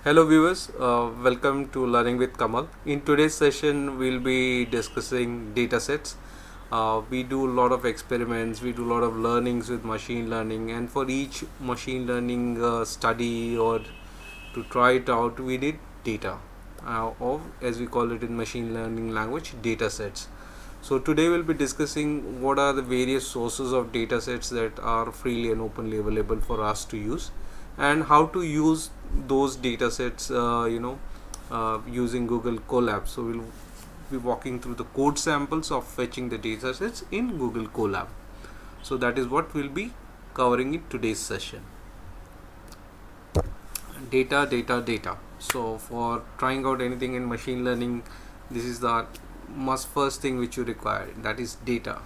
Hello viewers, welcome to Learning with Kamal. In today's session, we'll be discussing datasets. We do a lot of experiments, we do a lot of learnings with machine learning, and for each machine learning study or to try it out, we need data, or as we call it in machine learning language, datasets. So today we'll be discussing what are the various sources of datasets that are freely and openly available for us to use, and how to use those data sets using Google Colab. So we'll be walking through the code samples of fetching the data sets in Google Colab. So that is what we'll be covering in today's session. Data. So for trying out anything in machine learning, this is the first thing which you require, that is data.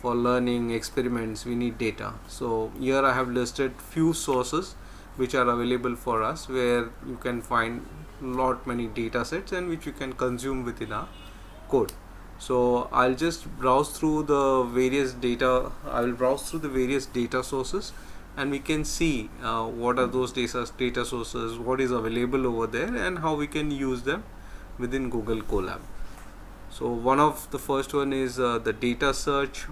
For learning experiments, we need data. So here I have listed few sources which are available for us, where you can find many data sets and which you can consume within our code. So I'll just browse through the various data. I will browse through the various data sources, and we can see what are those data sources, what is available over there, and how we can use them within Google Colab. So one of the first one is the data search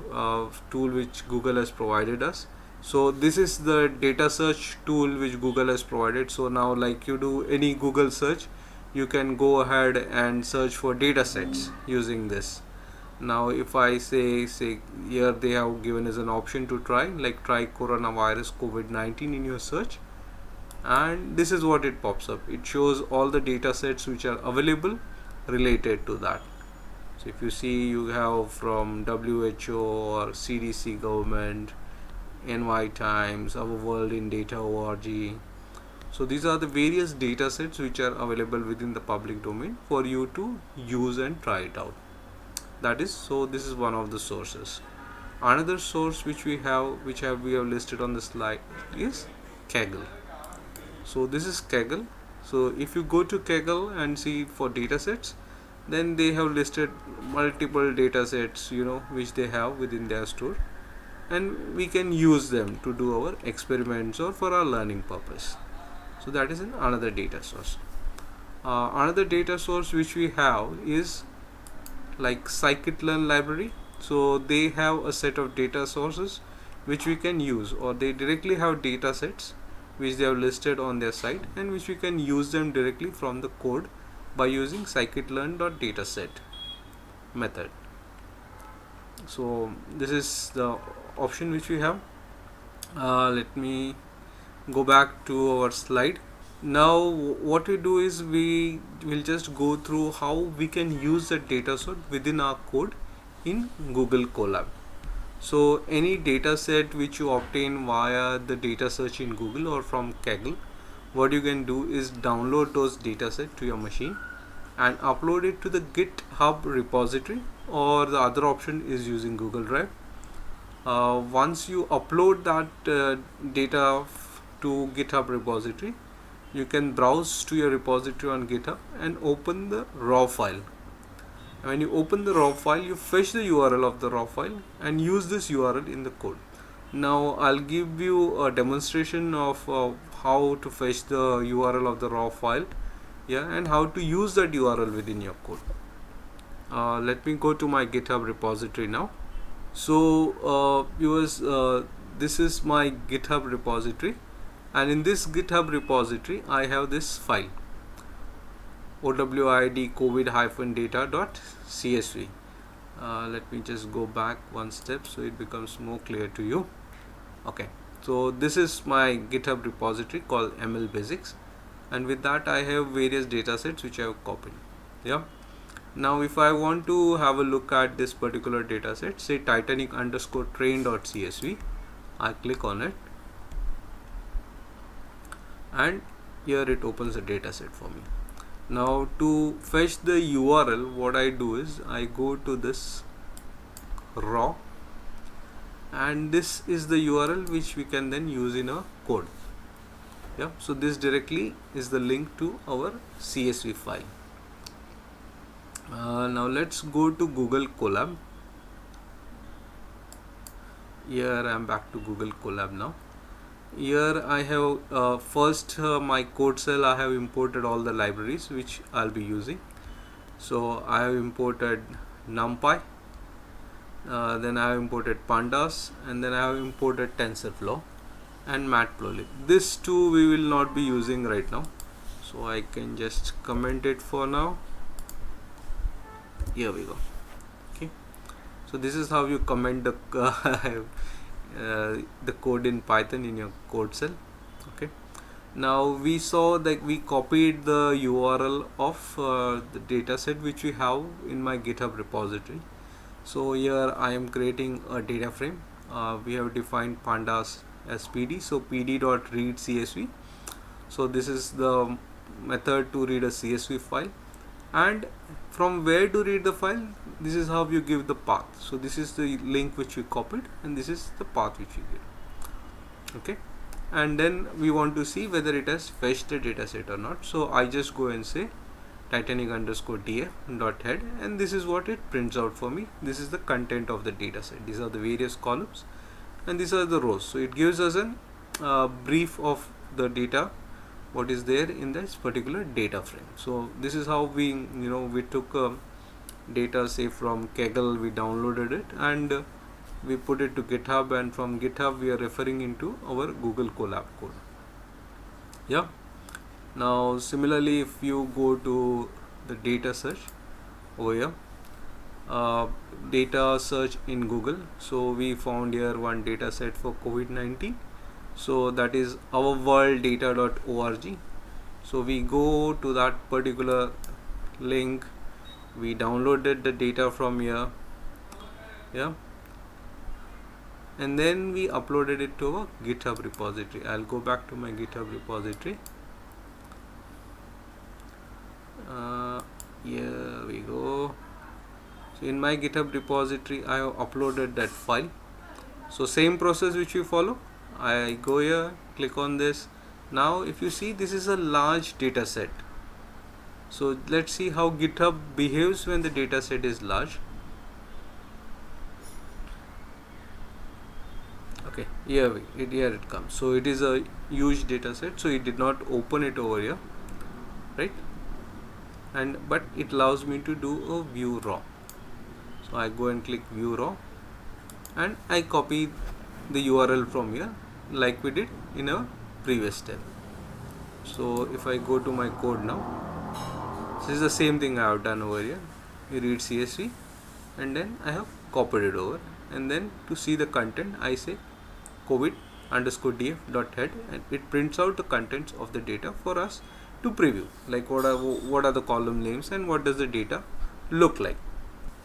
tool which Google has provided us. So this is the data search tool which Google has provided. So now, like you do any Google search, you can go ahead and search for data sets using this. Now if I say here, they have given us an option to try coronavirus COVID-19 in your search, and this is what it pops up. It shows all the data sets which are available related to that. So if you see, you have from WHO or CDC government, NY Times, Our World in Data org. So these are the various data sets which are available within the public domain for you to use and try it out. This is one of the sources. Another source which we have listed on the slide is Kaggle. So this is Kaggle. So if you go to Kaggle and see for data sets, then they have listed multiple data sets which they have within their store, and we can use them to do our experiments or for our learning purpose. So that is another data source. Another data source which we have is like scikit-learn library. So they have a set of data sources which we can use, or they directly have data sets which they have listed on their site, and which we can use them directly from the code by using scikit-learn.dataset method. So this is the option which we have. Let me go back to our slide. Now what we do is we will just go through how we can use the data set within our code in Google Colab. So any data set which you obtain via the data search in Google or from Kaggle, what you can do is download those data set to your machine and upload it to the GitHub repository, or the other option is using Google Drive. Once you upload that data to GitHub repository, you can browse to your repository on GitHub and open the raw file. And when you open the raw file, you fetch the URL of the raw file and use this URL in the code. Now I'll give you a demonstration of how to fetch the URL of the raw file, and how to use that URL within your code. Let me go to my GitHub repository now. So viewers, this is my GitHub repository, and in this GitHub repository I have this file OWID covid-data.csv. Let me just go back one step so it becomes more clear to you. Okay, so this is my GitHub repository called ML Basics, and with that I have various data sets which I have copied. Now if I want to have a look at this particular data set, say Titanic_train.csv, I click on it, and here it opens a data set for me. Now to fetch the URL, what I do is I go to this raw, and this is the URL which we can then use in our code. So this directly is the link to our CSV file. Now let's go to Google Colab. Here I am back to Google Colab now. Here I have first my code cell. I have imported all the libraries which I'll be using. So I have imported NumPy, then I have imported Pandas, and then I have imported TensorFlow and Matplotlib. This two we will not be using right now, so I can just comment it for now. Here we go. Okay, so this is how you comment the code in Python in your code cell. Okay, now we saw that we copied the URL of the dataset which we have in my GitHub repository. So here I am creating a data frame. We have defined pandas as PD, so pd.read CSV. So this is the method to read a CSV file, and from where to read the file, this is how you give the path. So this is the link which we copied, and this is the path which we give. Okay, and then we want to see whether it has fetched the dataset or not. So I just go and say Titanic_df.head, and this is what it prints out for me. This is the content of the dataset. These are the various columns, and these are the rows. So it gives us a brief of the data, what is there in this particular data frame. So this is how we took data, say from Kaggle, we downloaded it and we put it to GitHub, and from GitHub we are referring into our Google Colab code. Yeah. Now similarly, if you go to the data search over here, data search in Google, so we found here one data set for COVID-19. So that is ourworlddata.org. So we go to that particular link, we downloaded the data from here, yeah, and then we uploaded it to our GitHub repository. I'll go back to my GitHub repository. Here we go. So in my GitHub repository I have uploaded that file. So same process which we follow. I go here, click on this. Now if you see, this is a large data set. So let's see how GitHub behaves when the data set is large. Okay, here it comes. So it is a huge data set, so it did not open it over here, right? But it allows me to do a view raw. So I go and click view raw, and I copy the URL from here like we did in a previous step. So if I go to my code now, this is the same thing I have done over here. We read CSV, and then I have copied it over, and then to see the content I say COVID_df.head, and it prints out the contents of the data for us to preview, like what are the column names and what does the data look like.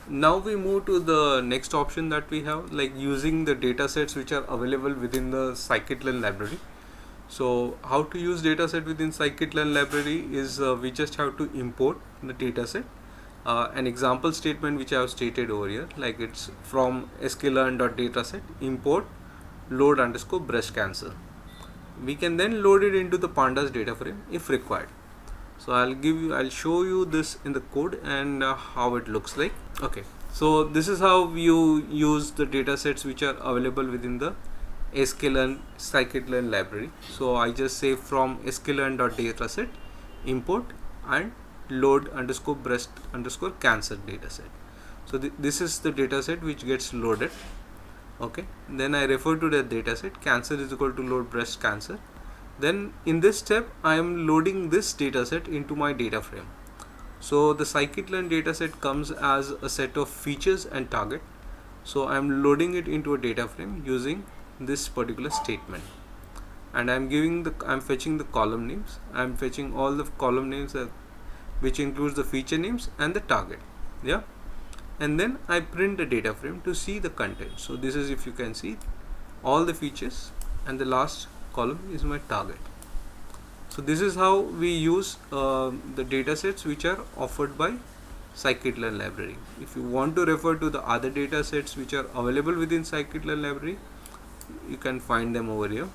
Now we move to the next option that we have, like using the data sets which are available within the scikit-learn library. So how to use dataset within scikit-learn library is we just have to import the dataset. An example statement which I have stated over here, like it's from sklearn.dataset import load_breast cancer. We can then load it into the pandas data frame if required. So I'll show you this in the code and how it looks like. Okay, so this is how you use the data sets which are available within the sklearn scikit-learn library. So I just say from sklearn.dataset import and load_breast_cancer dataset. So this is the dataset which gets loaded. Okay, then I refer to the dataset cancer is equal to load breast cancer. Then in this step I am loading this dataset into my data frame. So the scikit-learn dataset comes as a set of features and target. So I am loading it into a data frame using this particular statement, and I'm fetching the column names. I'm fetching all the column names which includes the feature names and the target. Yeah, and then I print the data frame to see the content. So this is, if you can see, all the features, and the last column is my target. So this is how we use the data sets which are offered by scikit-learn library. If you want to refer to the other data sets which are available within scikit-learn library, you can find them over here.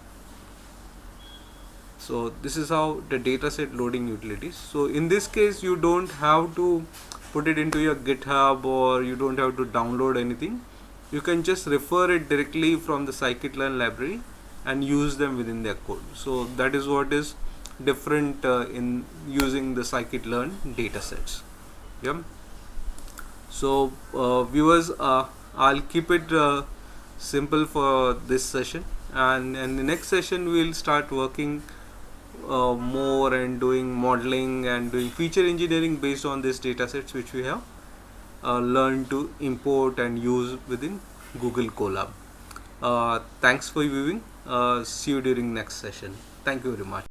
So this is how the dataset loading utilities. So in this case you don't have to put it into your GitHub, or you don't have to download anything. You can just refer it directly from the scikit-learn library and use them within their code. So that is what is different in using the scikit-learn data sets. Yeah. So viewers, I'll keep it simple for this session, and in the next session we'll start working more and doing modeling and doing feature engineering based on these data sets which we have learned to import and use within Google Colab. Thanks for viewing. See you during next session. Thank you very much.